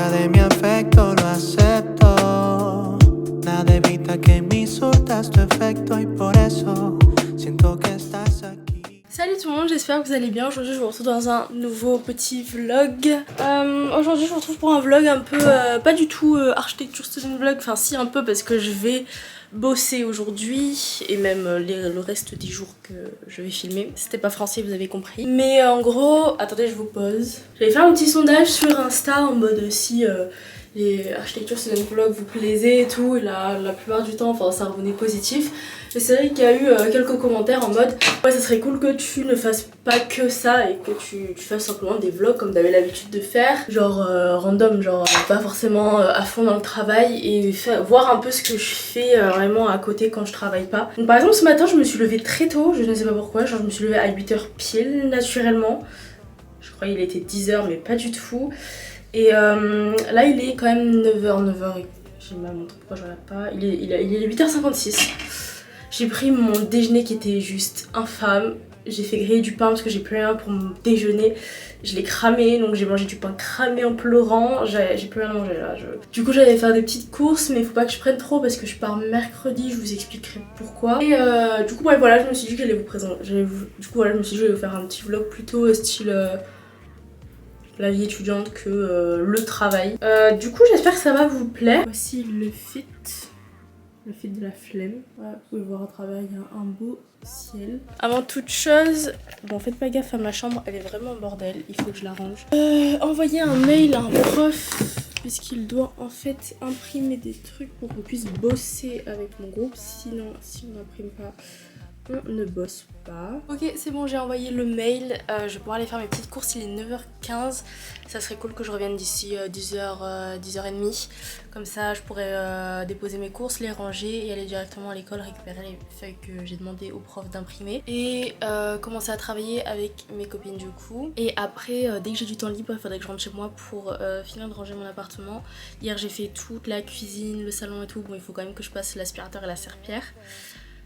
Salut tout le monde, j'espère que vous allez bien. Aujourd'hui je vous retrouve dans un nouveau petit vlog. Aujourd'hui je vous retrouve pour un vlog un peu, pas du tout architecture student vlog, enfin si un peu parce que je vais bosser aujourd'hui et même le reste des jours que je vais filmer. C'était pas français, vous avez compris. Mais en gros, attendez je vous pose. J'avais fait un petit sondage sur Insta en mode si les architectures student vlog vous plaisaient et tout, et la plupart du temps enfin ça revenait positif. Et c'est vrai qu'il y a eu quelques commentaires en mode ouais ça serait cool que tu ne fasses pas que ça et que tu fasses simplement des vlogs comme t'avais l'habitude de faire, genre random, genre pas forcément à fond dans le travail, et voir un peu ce que je fais vraiment à côté quand je travaille pas. Donc par exemple ce matin je me suis levée très tôt, je ne sais pas pourquoi, genre je me suis levée à 8h pile naturellement. Je croyais qu'il était 10h mais pas du tout. Et là il est quand même 9h, j'ai ma montre, pourquoi je regarde pas, il est 8h56. J'ai pris mon déjeuner qui était juste infâme. J'ai fait griller du pain parce que j'ai plus rien pour mon déjeuner. Je l'ai cramé, donc j'ai mangé du pain cramé en pleurant. J'ai plus rien à manger là. Du coup j'allais faire des petites courses, mais il faut pas que je prenne trop parce que je pars mercredi, je vous expliquerai pourquoi. Et du coup ouais, voilà, je me suis dit que j'allais vous présenter. Du coup voilà, je me suis dit que j'allais vous faire un petit vlog plutôt style la vie étudiante que le travail. Du coup j'espère que ça va vous plaire. Voici le fit de la flemme. Voilà, vous pouvez voir à travers, il y a un beau ciel. Avant toute chose, bon faites pas gaffe à ma chambre, elle est vraiment en bordel, il faut que je la range. Envoyer un mail à un prof puisqu'il doit en fait imprimer des trucs pour qu'on puisse bosser avec mon groupe. Sinon, si on n'imprime pas, on ne bosse pas. Ok, c'est bon, j'ai envoyé le mail. Je vais pouvoir aller faire mes petites courses. Il est 9h15. Ça serait cool que je revienne d'ici 10h, 10h30. Comme ça, je pourrais déposer mes courses, les ranger et aller directement à l'école récupérer les feuilles que j'ai demandé au prof d'imprimer. Et commencer à travailler avec mes copines du coup. Et après, dès que j'ai du temps libre, il faudrait que je rentre chez moi pour finir de ranger mon appartement. Hier, j'ai fait toute la cuisine, le salon et tout. Bon, il faut quand même que je passe l'aspirateur et la serpillière.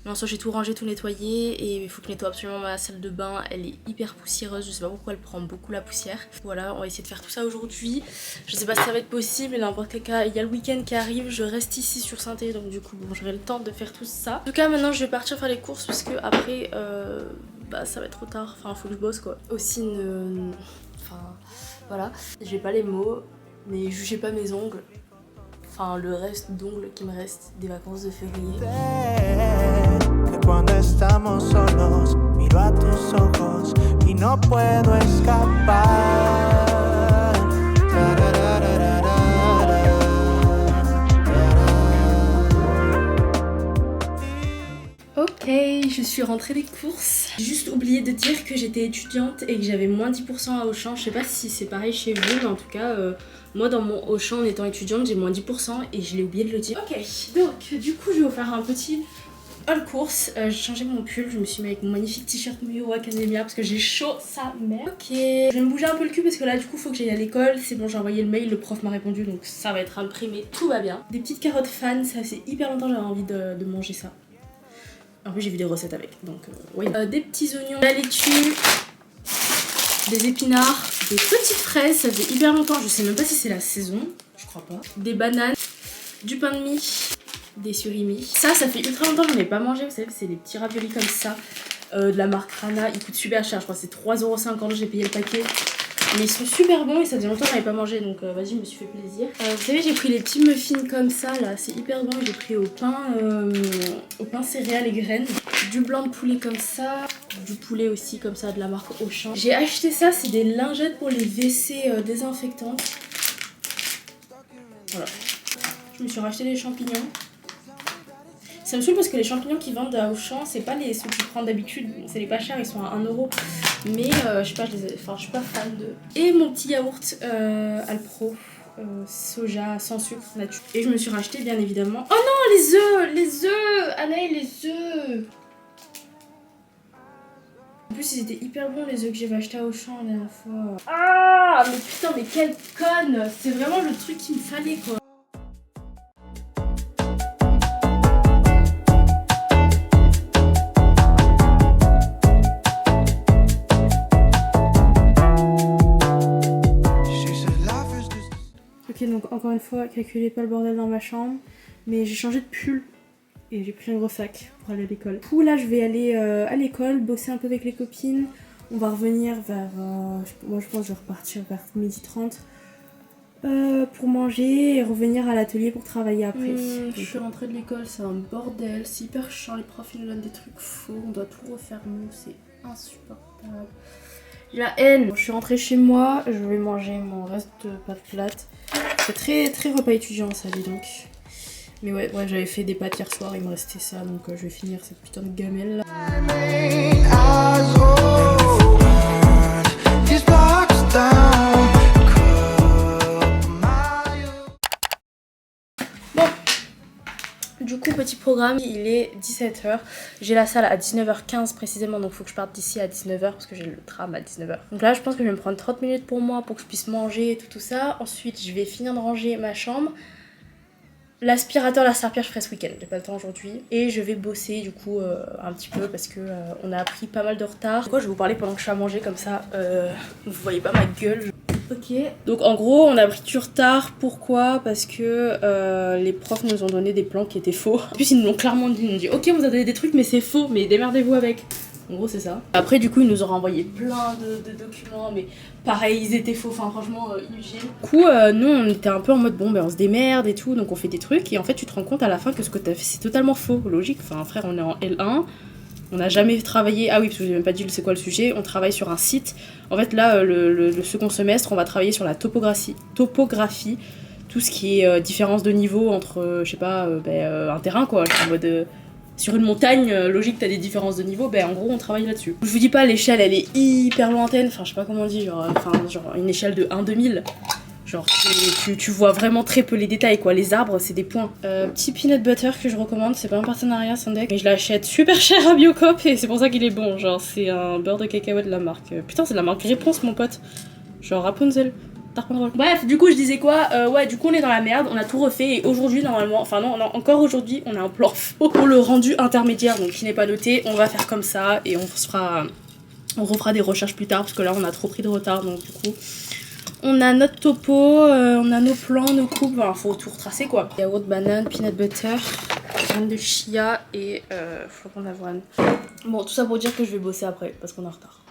Mais en soi j'ai tout rangé, tout nettoyé, et il faut que je nettoie absolument ma salle de bain. Elle est hyper poussiéreuse, je sais pas pourquoi elle prend beaucoup la poussière. Voilà, on va essayer de faire tout ça aujourd'hui. Je sais pas si ça va être possible, mais n'importe quel cas, il y a le week-end qui arrive, je reste ici sur Saint-Étienne, donc du coup bon, j'aurai le temps de faire tout ça. En tout cas maintenant je vais partir faire les courses parce que après bah ça va être trop tard, enfin faut que je bosse quoi. Aussi enfin voilà, j'ai pas les mots, mais jugez pas mes ongles. Enfin le reste d'ongles qui me reste des vacances de février. Cuando estamos solos, miro a tus ojos y no puedo escapar. Ok, je suis rentrée des courses. J'ai juste oublié de dire que j'étais étudiante et que j'avais moins 10% à Auchan. Je sais pas si c'est pareil chez vous, mais en tout cas, moi dans mon Auchan en étant étudiante, j'ai moins 10% et je l'ai oublié de le dire. Ok, donc du coup, je vais vous faire un petit haul course. J'ai changé mon pull, je me suis mis avec mon magnifique t-shirt My Hero Academia parce que j'ai chaud sa mère. Ok, je vais me bouger un peu le cul parce que là du coup faut que j'aille à l'école. C'est bon, j'ai envoyé le mail, le prof m'a répondu, donc ça va être imprimé, tout va bien. Des petites carottes fan, ça fait hyper longtemps que j'avais envie de manger ça. En plus j'ai vu des recettes avec, donc oui. Des petits oignons, de la laitue, des épinards, des petites fraises, ça fait hyper longtemps, je sais même pas si c'est la saison, je crois pas. Des bananes, du pain de mie, des surimi. Ça fait ultra longtemps que j'en ai pas mangé, vous savez, c'est des petits raviolis comme ça, de la marque Rana, ils coûtent super cher, je crois que c'est 3,50 €, j'ai payé le paquet. Mais ils sont super bons et ça faisait longtemps que j'en avais pas mangé, donc vas-y, je me suis fait plaisir. Vous savez, j'ai pris les petits muffins comme ça là, c'est hyper bon. J'ai pris au pain céréales et graines, du blanc de poulet comme ça, du poulet aussi comme ça de la marque Auchan. J'ai acheté ça, c'est des lingettes pour les WC désinfectantes. Voilà. Je me suis racheté des champignons. Ça me saoule parce que les champignons qu'ils vendent à Auchan, c'est pas ceux que tu prends d'habitude, c'est les pas chers, ils sont à 1 €. Mais je sais pas, je suis pas fan de. Et mon petit yaourt Alpro, soja sans sucre nature. Et je me suis racheté bien évidemment. Oh non, les œufs, Anaël, les œufs. En plus ils étaient hyper bons les œufs que j'avais achetés à Auchan la dernière fois. Ah mais putain, mais quelle conne. C'est vraiment le truc qu'il me fallait quoi. encore une fois, calculez pas le bordel dans ma chambre. Mais j'ai changé de pull et j'ai pris un gros sac pour aller à l'école. Du coup là je vais aller à l'école, bosser un peu avec les copines. On va revenir vers... moi je pense que je vais repartir vers 12h30 pour manger et revenir à l'atelier pour travailler après. Je suis rentrée de l'école, c'est un bordel, c'est hyper chiant, les profs ils nous donnent des trucs faux, on doit tout refaire nous, c'est insupportable. J'ai la haine. Je suis rentrée chez moi, je vais manger mon reste de pâtes plates. C'est très très repas étudiant ça dis donc. Mais ouais, bref, j'avais fait des pâtes hier soir, il me restait ça, donc je vais finir cette putain de gamelle là. Bon, du coup, petit programme, il est 17h. J'ai la salle à 19h15 précisément, donc il faut que je parte d'ici à 19h parce que j'ai le tram à 19h. Donc là, je pense que je vais me prendre 30 minutes pour moi pour que je puisse manger et tout ça. Ensuite, je vais finir de ranger ma chambre. L'aspirateur, la serpillère, je ferai ce week-end, j'ai pas le temps aujourd'hui. Et je vais bosser du coup un petit peu parce que on a pris pas mal de retard. Pourquoi je vais vous parler pendant que je suis à manger comme ça, vous voyez pas ma gueule. Ok, donc en gros on a pris du retard, pourquoi? Parce que les profs nous ont donné des plans qui étaient faux. En plus ils nous l'ont clairement dit, ils nous ont dit ok on vous a donné des trucs mais c'est faux, mais démerdez-vous avec. En gros c'est ça. Après du coup ils nous ont renvoyé plein de documents mais pareil ils étaient faux, enfin franchement inutile. Du coup nous on était un peu en mode bon ben on se démerde et tout donc on fait des trucs et en fait tu te rends compte à la fin que ce que t'as fait c'est totalement faux, logique. Enfin frère on est en L1, on n'a jamais travaillé, ah oui parce que j'ai même pas dit c'est quoi le sujet, on travaille sur un site. En fait là le second semestre on va travailler sur la topographie, tout ce qui est différence de niveau entre je sais pas un terrain quoi, en mode... sur une montagne, logique, t'as des différences de niveau, ben en gros on travaille là-dessus. Je vous dis pas, l'échelle elle est hyper lointaine, enfin je sais pas comment on dit, genre une échelle de 1/2000. Genre tu vois vraiment très peu les détails quoi, les arbres c'est des points. Petit peanut butter que je recommande, c'est pas un partenariat Sandek, mais je l'achète super cher à Biocop et c'est pour ça qu'il est bon, genre c'est un beurre de cacahuète de la marque. Putain c'est de la marque Réponse mon pote, genre Rapunzel. Bref, du coup je disais quoi, ouais du coup on est dans la merde, on a tout refait et aujourd'hui normalement, enfin non, encore aujourd'hui on a un plan faux pour le rendu intermédiaire donc qui n'est pas noté, on va faire comme ça et on refera des recherches plus tard parce que là on a trop pris de retard donc du coup on a notre topo, on a nos plans, nos coupes, enfin faut tout retracer quoi. Yaourt, banane, peanut butter, graines de chia et flocons d'avoine. Bon tout ça pour dire que je vais bosser après parce qu'on est en retard.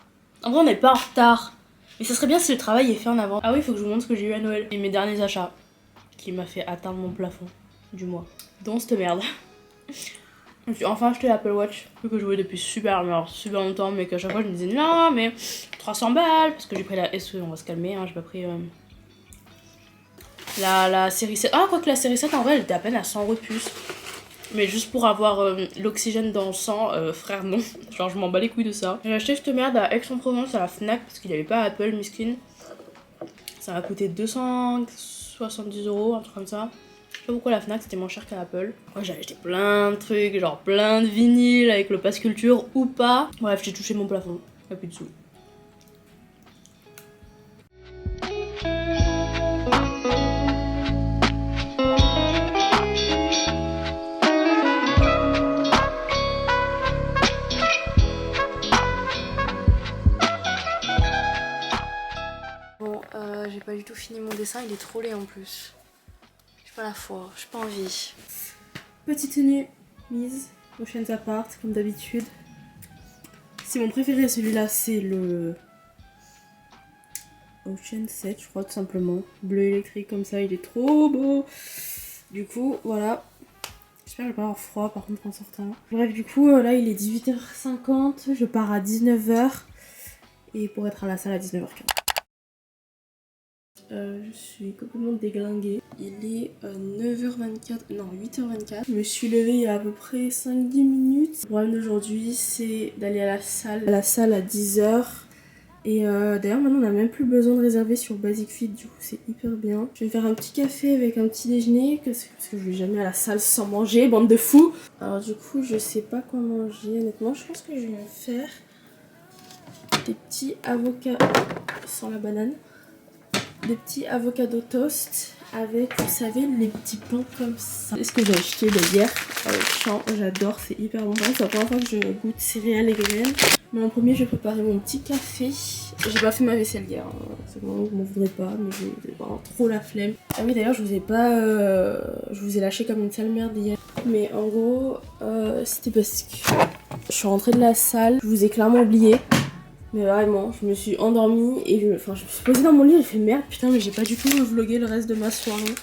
En vrai on n'est pas en retard. Mais ça serait bien si le travail est fait en avant. Ah oui, il faut que je vous montre ce que j'ai eu à Noël. Et mes derniers achats qui m'a fait atteindre mon plafond du mois. Donc cette merde. Je me suis enfin acheté l'Apple Watch. Que je voulais depuis super longtemps. Mais qu'à chaque fois je me disais non mais 300 balles. Parce que j'ai pris la SE, on va se calmer. Hein, j'ai pas pris la série 7. Ah quoi que la série 7 en vrai elle était à peine à 100 € de plus. Mais juste pour avoir l'oxygène dans le sang, frère non. Genre je m'en bats les couilles de ça. J'ai acheté cette merde à Aix-en-Provence à la Fnac parce qu'il n'y avait pas Apple miskin. Ça m'a coûté 270 €, un truc comme ça. Je sais pas pourquoi la Fnac c'était moins cher qu'à Apple. Moi j'ai acheté plein de trucs, genre plein de vinyles avec le pass culture ou pas. Bref j'ai touché mon plafond, y'a plus de sous. J'ai pas du tout fini mon dessin, il est trop laid en plus. J'ai pas la foi, j'ai pas envie. Petite tenue mise, Oceans Apart comme d'habitude. C'est mon préféré celui-là, c'est le Ocean 7 je crois tout simplement. Bleu électrique comme ça, il est trop beau. Du coup voilà. J'espère que je vais pas avoir froid par contre en sortant. Bref du coup là il est 18h50, je pars à 19h. Et pour être à la salle à 19h15. Je suis complètement déglinguée. Il est 9h24, non 8h24. Je me suis levée il y a à peu près 5-10 minutes. Le problème d'aujourd'hui c'est d'aller à la salle à 10h. Et d'ailleurs maintenant on n'a même plus besoin de réserver sur Basic Fit, du coup c'est hyper bien. Je vais me faire un petit café avec un petit déjeuner parce que je vais jamais à la salle sans manger, bande de fous. Alors du coup je sais pas quoi manger honnêtement, je pense que je vais me faire des petits avocats sans la banane. Des petits avocado toast avec, vous savez, les petits pains comme ça. C'est ce que j'ai acheté hier avec Champ, j'adore, c'est hyper bon. C'est la première fois que je goûte céréales et graines. Mais en premier, je vais préparer mon petit café. J'ai pas fait ma vaisselle hier, hein. C'est bon, vous m'en voudrez pas, mais j'ai vraiment trop la flemme. Ah oui, d'ailleurs, je vous ai pas. Je vous ai lâché comme une sale merde hier. Mais en gros, c'était parce que je suis rentrée de la salle, je vous ai clairement oublié. Mais vraiment, je me suis endormie et je me suis posée dans mon lit et j'ai fait merde, putain, mais j'ai pas du tout vlogué le reste de ma soirée.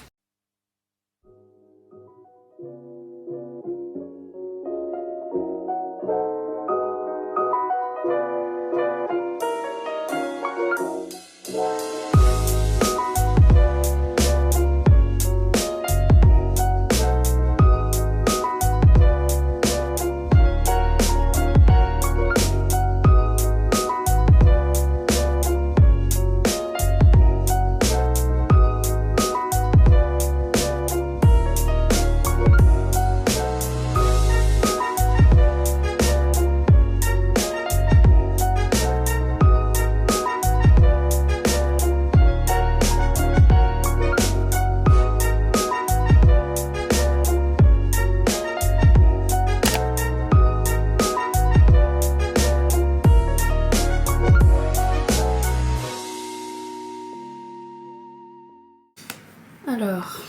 Alors,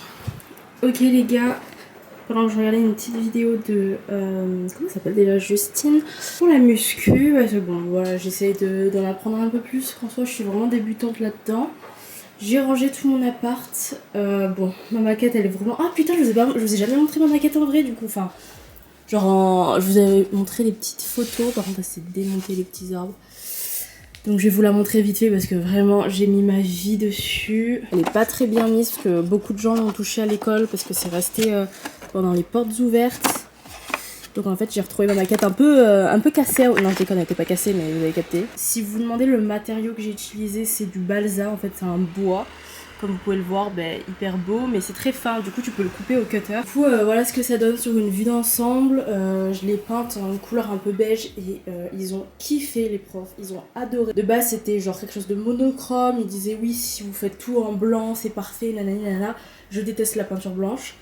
ok les gars, pendant que je regardais une petite vidéo de, comment ça s'appelle déjà, Justine, pour la muscu, parce que bon voilà, j'essaye d'en apprendre un peu plus, François, je suis vraiment débutante là-dedans. J'ai rangé tout mon appart, bon, ma maquette elle est vraiment... Ah putain, je vous ai jamais montré ma maquette en vrai du coup, enfin, genre je vous avais montré les petites photos, par contre elle s'est démontée les petits arbres. Donc je vais vous la montrer vite fait parce que vraiment j'ai mis ma vie dessus. Elle est pas très bien mise parce que beaucoup de gens l'ont touché à l'école parce que c'est resté pendant les portes ouvertes. Donc en fait j'ai retrouvé ma maquette un peu cassée. Non je déconne, elle était pas cassée mais vous avez capté. Si vous vous demandez le matériau que j'ai utilisé, c'est du balsa, en fait c'est un bois. Comme vous pouvez le voir, hyper beau, mais c'est très fin, du coup tu peux le couper au cutter. Du coup voilà ce que ça donne sur une vue d'ensemble. Je l'ai peinte en couleur un peu beige et ils ont kiffé les profs, ils ont adoré. De base c'était genre quelque chose de monochrome, ils disaient oui si vous faites tout en blanc c'est parfait, nanani nanana. Je déteste la peinture blanche.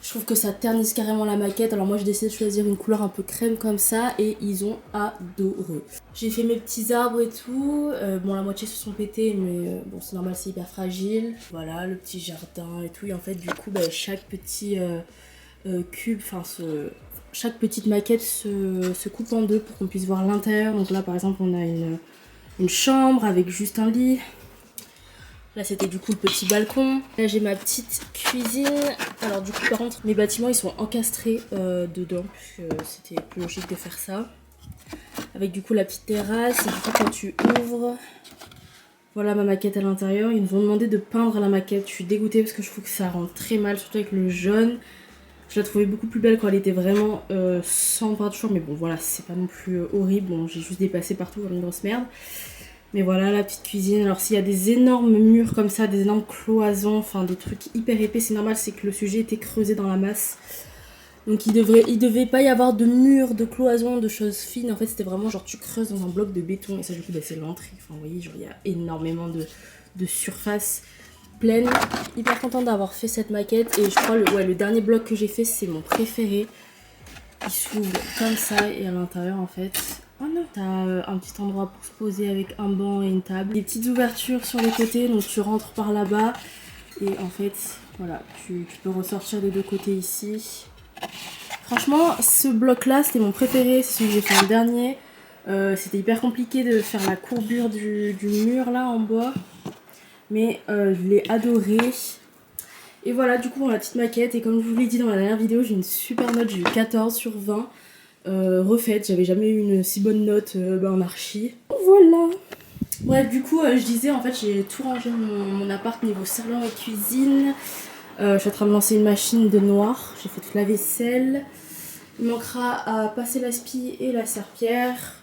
Je trouve que ça ternisse carrément la maquette, alors moi j'ai décidé de choisir une couleur un peu crème comme ça et ils ont adoré. J'ai fait mes petits arbres et tout, bon la moitié se sont pétés mais bon c'est normal, c'est hyper fragile. Voilà le petit jardin et tout, et en fait du coup chaque petit cube, enfin chaque petite maquette se coupe en deux pour qu'on puisse voir l'intérieur. Donc là par exemple on a une chambre avec juste un lit. Là c'était du coup le petit balcon. Là j'ai ma petite cuisine. Alors du coup par contre mes bâtiments ils sont encastrés dedans puisque c'était plus logique de faire ça. Avec du coup la petite terrasse et du coup quand tu ouvres, voilà ma maquette à l'intérieur. Ils nous ont demandé de peindre la maquette. Je suis dégoûtée parce que je trouve que ça rend très mal, surtout avec le jaune. Je la trouvais beaucoup plus belle quand elle était vraiment sans peinture, mais bon voilà c'est pas non plus horrible. Bon j'ai juste dépassé partout comme une grosse merde. Mais voilà la petite cuisine. Alors s'il y a des énormes murs comme ça, des énormes cloisons, enfin des trucs hyper épais, c'est normal, c'est que le sujet était creusé dans la masse. Donc il devait pas y avoir de murs, de cloisons, de choses fines. En fait c'était vraiment genre tu creuses dans un bloc de béton et ça du coup c'est l'entrée. Enfin vous voyez genre il y a énormément de surface pleine. Hyper contente d'avoir fait cette maquette et je crois le dernier bloc que j'ai fait c'est mon préféré. Il s'ouvre comme ça et à l'intérieur en fait... Oh non, t'as un petit endroit pour se poser avec un banc et une table. Des petites ouvertures sur les côtés, donc tu rentres par là-bas. Et en fait, voilà, tu peux ressortir des deux côtés ici. Franchement, ce bloc-là, c'était mon préféré, c'est celui que j'ai fait en dernier. C'était hyper compliqué de faire la courbure du mur là en bois. Mais je l'ai adoré. Et voilà, du coup, pour la petite maquette. Et comme je vous l'ai dit dans la dernière vidéo, j'ai une super note, j'ai eu 14 sur 20. Refaite, j'avais jamais eu une si bonne note en archi. Voilà. Bref, du coup, je disais, en fait, j'ai tout rangé mon appart niveau salon et cuisine. Je suis en train de lancer une machine de noir. J'ai fait toute la vaisselle. Il manquera à passer l'aspi et la serpillière.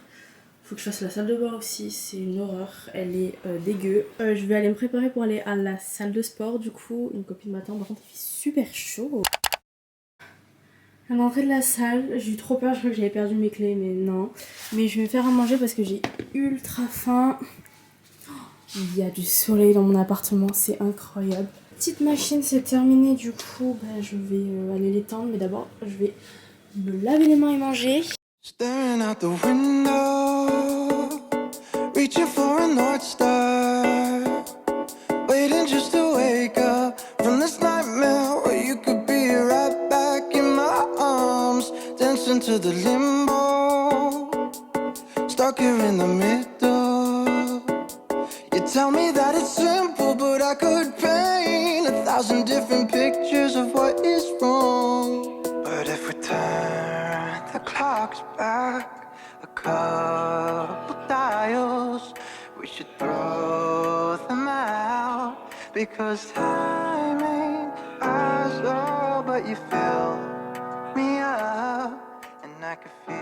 Faut que je fasse la salle de bain aussi, c'est une horreur, elle est dégueu. Je vais aller me préparer pour aller à la salle de sport, du coup, une copine m'attend, par contre il fait super chaud. À l'entrée de la salle, j'ai eu trop peur, je crois que j'avais perdu mes clés, mais non. Mais je vais me faire à manger parce que j'ai ultra faim. Il y a du soleil dans mon appartement, c'est incroyable. Petite machine, c'est terminé, du coup, je vais aller l'étendre, mais d'abord, je vais me laver les mains et manger. Staring out the window, reaching for a North Star, waiting just to wake up from this nightmare where you could be right back in my arms, dancing to the limbo, stuck here in the middle. You tell me that it's simple, but I could paint 1,000 different pictures of what is wrong. But if we turn the clocks back a couple dials, we should throw them out, because time ain't ours, oh, but you fill me up and I can feel.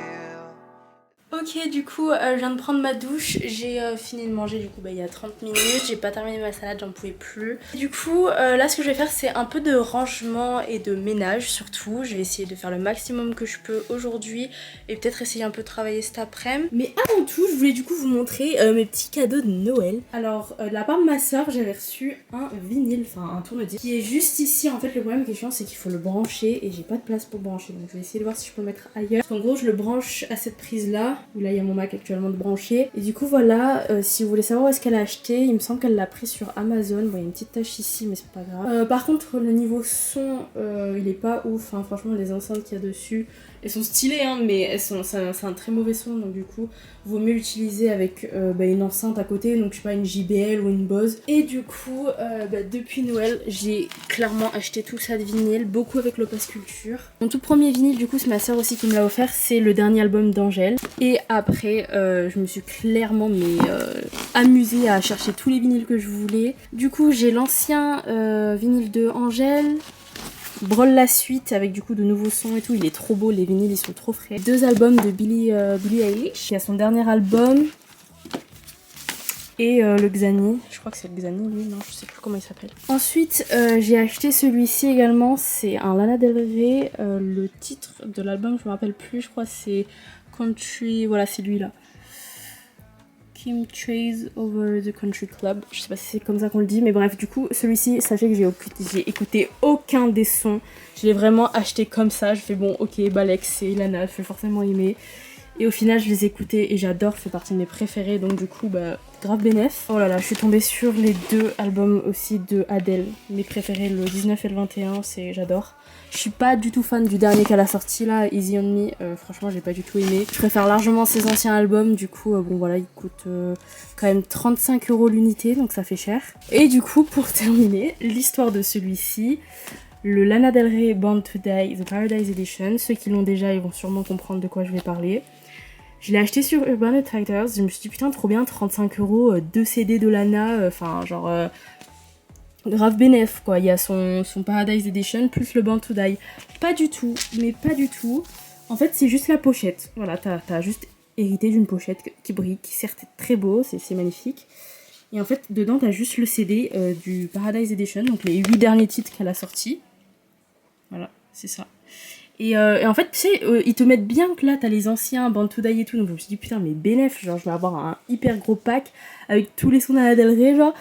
Ok, du coup, je viens de prendre ma douche, j'ai fini de manger du coup il y a 30 minutes, j'ai pas terminé ma salade, j'en pouvais plus. Du coup, là ce que je vais faire c'est un peu de rangement et de ménage surtout. Je vais essayer de faire le maximum que je peux aujourd'hui et peut-être essayer un peu de travailler cet après-midi. Mais avant tout, je voulais du coup vous montrer mes petits cadeaux de Noël. Alors, de la part de ma soeur, j'avais reçu un vinyle, enfin un tourne-disque, qui est juste ici. En fait, le problème qui est chiant, c'est qu'il faut le brancher et j'ai pas de place pour le brancher. Donc je vais essayer de voir si je peux le mettre ailleurs. En gros, je le branche à cette prise-là, où là il y a mon Mac actuellement de branché. Et du coup voilà, si vous voulez savoir où est-ce qu'elle a acheté, il me semble qu'elle l'a pris sur Amazon. Bon, il y a une petite tache ici mais c'est pas grave. Par contre le niveau son il est pas ouf, hein. Franchement les enceintes qu'il y a dessus, elles sont stylées hein, mais c'est un très mauvais son, donc du coup vaut mieux l'utiliser avec une enceinte à côté, donc je sais pas, une JBL ou une Bose. Et du coup depuis Noël j'ai clairement acheté tout ça de vinyle, beaucoup avec l'Opus Culture. Mon tout premier vinyle du coup c'est ma soeur aussi qui me l'a offert, c'est le dernier album d'Angèle. Et après je me suis clairement amusée à chercher tous les vinyles que je voulais. Du coup j'ai l'ancien vinyle de Angèle, Brawl la suite avec du coup de nouveaux sons et tout, il est trop beau, les vinyles ils sont trop frais. 2 albums de Billie Eilish, qui a son dernier album. Et le Xani, je crois que c'est le Xani lui, non je sais plus comment il s'appelle. Ensuite j'ai acheté celui-ci également, c'est un Lana Del Rey, le titre de l'album je me rappelle plus, je crois c'est Country, voilà c'est lui là. Kim Trace Over the Country Club, je sais pas si c'est comme ça qu'on le dit, mais bref du coup celui-ci, sachez que j'ai écouté aucun des sons, je l'ai vraiment acheté comme ça, je fais bon ok Balek c'est Lana, je vais forcément aimer. Et au final je les ai écoutés et j'adore, ça fait partie de mes préférés, donc du coup grave bénef. Oh là là, je suis tombée sur les 2 albums aussi de Adele, mes préférés, le 19 et le 21, j'adore. Je suis pas du tout fan du dernier qu'elle a sorti là, Easy on Me, franchement j'ai pas du tout aimé. Je préfère largement ses anciens albums, du coup bon voilà, il coûte quand même 35 € l'unité, donc ça fait cher. Et du coup pour terminer, l'histoire de celui-ci, le Lana Del Rey Born to Die, The Paradise Edition, ceux qui l'ont déjà ils vont sûrement comprendre de quoi je vais parler. Je l'ai acheté sur Urban Outfitters, je me suis dit putain trop bien, 35 €, 2 CD de Lana, enfin genre grave bénef quoi. Il y a son Paradise Edition plus le Born to Die. Pas du tout, mais pas du tout. En fait c'est juste la pochette, voilà, t'as juste hérité d'une pochette qui brille, qui certes est très beau, c'est magnifique. Et en fait dedans t'as juste le CD du Paradise Edition, donc les 8 derniers titres qu'elle a sortis. Voilà, c'est ça. Et en fait, tu sais, ils te mettent bien que là, t'as les anciens Born to Die et tout. Donc je me suis dit, putain, mais bénef, genre, je vais avoir un hyper gros pack avec tous les sons d'Lana Del Rey, genre.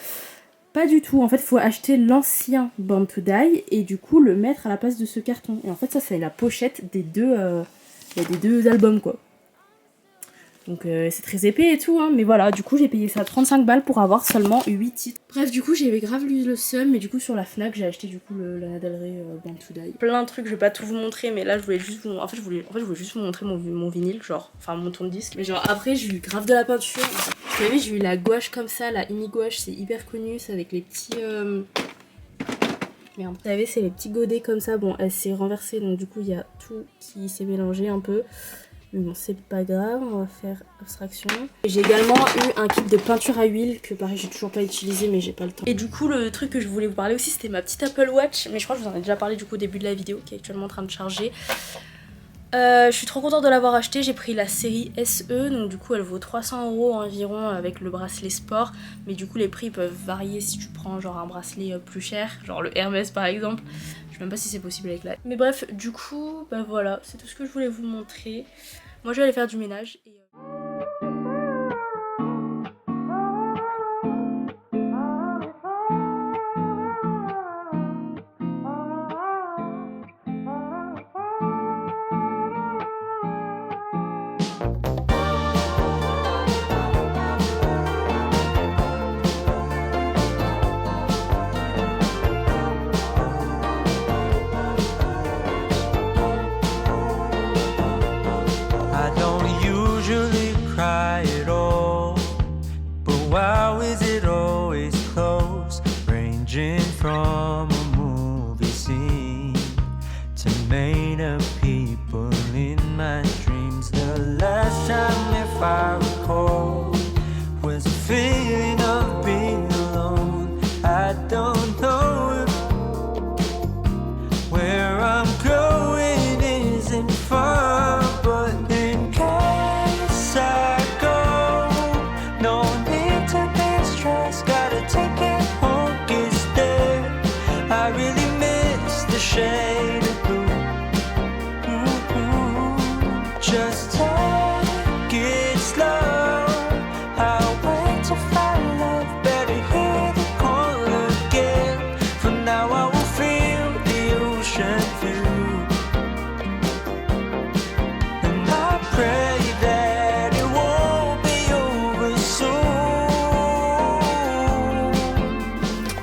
Pas du tout. En fait, il faut acheter l'ancien Born to Die et du coup, le mettre à la place de ce carton. Et en fait, ça, c'est la pochette des deux albums, quoi. Donc c'est très épais et tout, hein, mais voilà, du coup j'ai payé ça 35 balles pour avoir seulement 8 titres. Bref, du coup j'avais grave lu le seum, mais du coup sur la Fnac j'ai acheté du coup le Lana Del Rey Born to Die. Plein de trucs, je vais pas tout vous montrer, mais là je voulais juste vous... En fait je voulais juste vous montrer mon vinyle, genre, enfin mon tourne-disque. Mais genre après j'ai eu grave de la peinture. Vous savez, j'ai eu la gouache comme ça, la Imi gouache, c'est hyper connu, c'est avec les petits... Merde. Vous savez, c'est les petits godets comme ça, bon elle s'est renversée, donc du coup il y a tout qui s'est mélangé un peu. Mais bon, c'est pas grave, on va faire abstraction. J'ai également eu un kit de peinture à huile que pareil j'ai toujours pas utilisé mais j'ai pas le temps. Et du coup le truc que je voulais vous parler aussi c'était ma petite Apple Watch, mais je crois que je vous en ai déjà parlé du coup au début de la vidéo, qui est actuellement en train de charger. Je suis trop contente de l'avoir acheté, j'ai pris la série SE, donc du coup elle vaut 300 € environ avec le bracelet sport, mais du coup les prix peuvent varier si tu prends genre un bracelet plus cher, genre le Hermès par exemple. Je sais même pas si c'est possible avec la... Mais bref, du coup, voilà, c'est tout ce que je voulais vous montrer. Moi je vais aller faire du ménage et... from a movie scene to made of people in my dreams. The last time, if I recall, was a feeling of being alone. I don't know if where I'm going isn't far, but in case I go, no need to be stressed. Gotta take it home, it's there. I really miss the shade of blue. Just take it slow. I'll wait to find love. Better hear the call again. For now I will feel the ocean view, and I pray that it won't be over soon.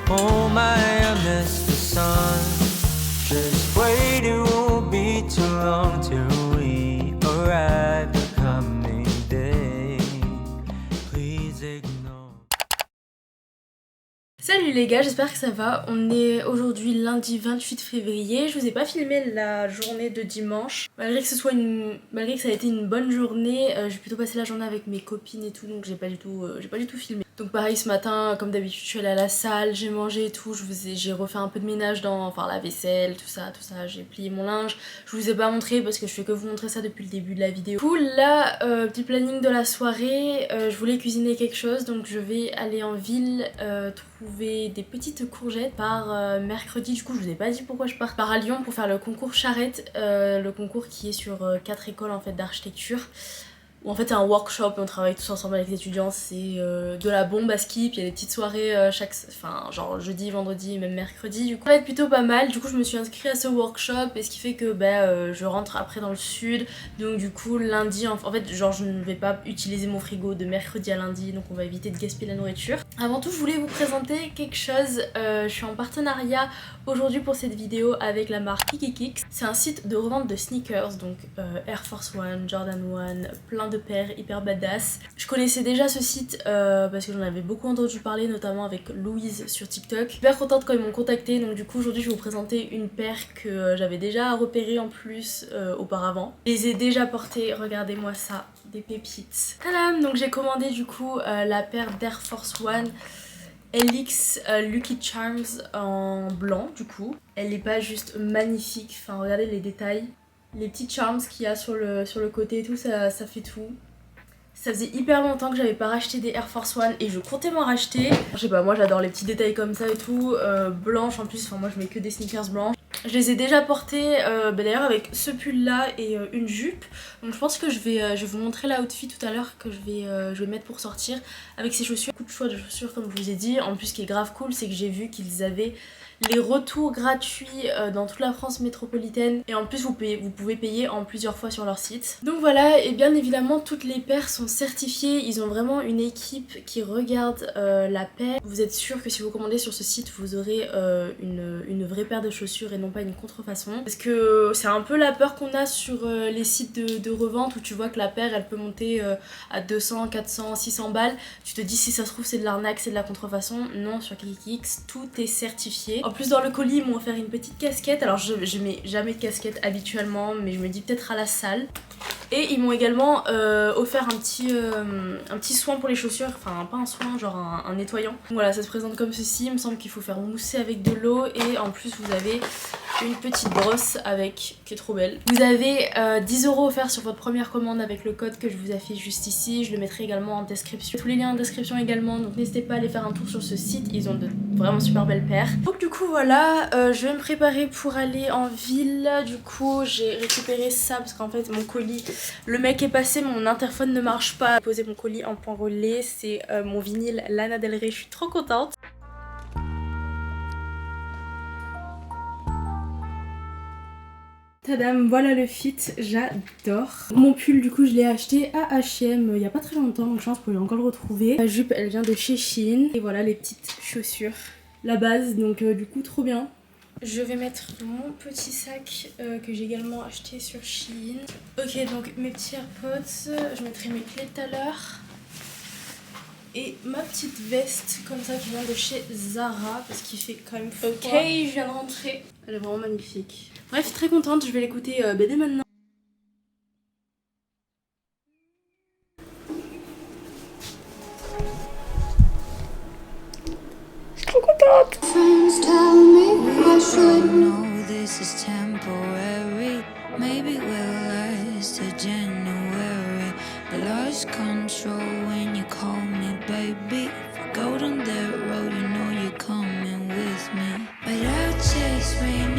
Oh my, I miss the sun. Just wait, it won't be too long till we arrive the coming day. Please ignore. Salut les gars, j'espère que ça va. On est aujourd'hui lundi 28 février. Je vous ai pas filmé la journée de dimanche. Malgré que ça a été une bonne journée, j'ai plutôt passé la journée avec mes copines et tout, donc j'ai pas du tout filmé. Donc pareil, ce matin, comme d'habitude, je suis allée à la salle, j'ai mangé et tout, j'ai refait un peu de ménage dans la vaisselle, tout ça, j'ai plié mon linge. Je vous ai pas montré parce que je fais que vous montrer ça depuis le début de la vidéo. Du coup là, petit planning de la soirée, je voulais cuisiner quelque chose, donc je vais aller en ville trouver des petites courgettes par mercredi. Du coup je vous ai pas dit pourquoi je pars à Lyon pour faire le concours charrette, le concours qui est sur 4 écoles en fait d'architecture. Où en fait c'est un workshop et on travaille tous ensemble avec les étudiants, c'est de la bombe à skip, il y a des petites soirées genre jeudi, vendredi, même mercredi. Du coup ça va être plutôt pas mal, du coup je me suis inscrite à ce workshop et ce qui fait que je rentre après dans le sud. Donc du coup lundi, en fait genre je ne vais pas utiliser mon frigo de mercredi à lundi, donc on va éviter de gaspiller la nourriture. Avant tout je voulais vous présenter quelque chose, je suis en partenariat aujourd'hui pour cette vidéo avec la marque Kikikix. C'est un site de revente de sneakers, donc Air Force One, Jordan 1, plein de paires hyper badass. Je connaissais déjà ce site parce que j'en avais beaucoup entendu parler, notamment avec Louise sur TikTok. Super contente quand ils m'ont contacté, donc du coup aujourd'hui je vais vous présenter une paire que j'avais déjà repérée en plus auparavant. Je les ai déjà portées, regardez-moi ça, des pépites. Tadam! Donc j'ai commandé du coup la paire d'Air Force One LX Lucky Charms en blanc du coup. Elle est pas juste magnifique, enfin regardez les détails. Les petits charms qu'il y a sur le côté et tout, ça fait tout. Ça faisait hyper longtemps que j'avais pas racheté des Air Force One et je comptais m'en racheter. Je sais pas, moi j'adore les petits détails comme ça et tout. Blanches en plus, enfin moi je mets que des sneakers blanches. Je les ai déjà portés d'ailleurs avec ce pull là et une jupe. Donc je pense que je vais vous montrer l'outfit tout à l'heure que je vais mettre pour sortir avec ces chaussures. Beaucoup de choix de chaussures comme je vous ai dit. En plus ce qui est grave cool c'est que j'ai vu qu'ils avaient les retours gratuits dans toute la France métropolitaine et en plus vous pouvez payer en plusieurs fois sur leur site. Donc voilà, et bien évidemment toutes les paires sont certifiées, ils ont vraiment une équipe qui regarde la paire. Vous êtes sûr que si vous commandez sur ce site vous aurez une vraie paire de chaussures et non pas une contrefaçon, parce que c'est un peu la peur qu'on a sur les sites de revente où tu vois que la paire elle peut monter à 200, 400, 600 balles. Tu te dis si ça se trouve c'est de l'arnaque, c'est de la contrefaçon. Non, sur Kikikix tout est certifié. En plus dans le colis ils m'ont offert une petite casquette, alors je mets jamais de casquette habituellement mais je me dis peut-être à la salle. Et ils m'ont également offert un petit soin pour les chaussures, enfin pas un soin, genre un nettoyant. Donc voilà, ça se présente comme ceci, il me semble qu'il faut faire mousser avec de l'eau et en plus vous avez une petite brosse qui est trop belle. Vous avez 10 € offerts sur votre première commande avec le code que je vous affiche juste ici, je le mettrai également en description. Tous les liens en description également, donc n'hésitez pas à aller faire un tour sur ce site, ils ont de vraiment super belles paires. Donc du coup voilà, je vais me préparer pour aller en ville. Du coup j'ai récupéré ça parce qu'en fait mon colis, le mec est passé, mon interphone ne marche pas. J'ai posé mon colis en point relais, c'est mon vinyle Lana Del Rey, je suis trop contente. Tadam, voilà le fit, j'adore. Mon pull du coup je l'ai acheté à H&M il y a pas très longtemps, donc je pense que vous pouvez encore le retrouver. La jupe elle vient de chez Shein. Et voilà les petites chaussures, la base, donc du coup trop bien. Je vais mettre mon petit sac que j'ai également acheté sur Shein. Ok, donc mes petits AirPods, je mettrai mes clés tout à l'heure. et ma petite veste comme ça qui vient de chez Zara parce qu'il fait quand même froid. Ok, je viens de rentrer. Elle est vraiment magnifique. Bref, très contente, je vais l'écouter BD maintenant. Friends tell me I should know this is temporary. Maybe we'll last to January. I lost control when you call me baby. If I go down that road, you know you're coming with me. But I'll chase rain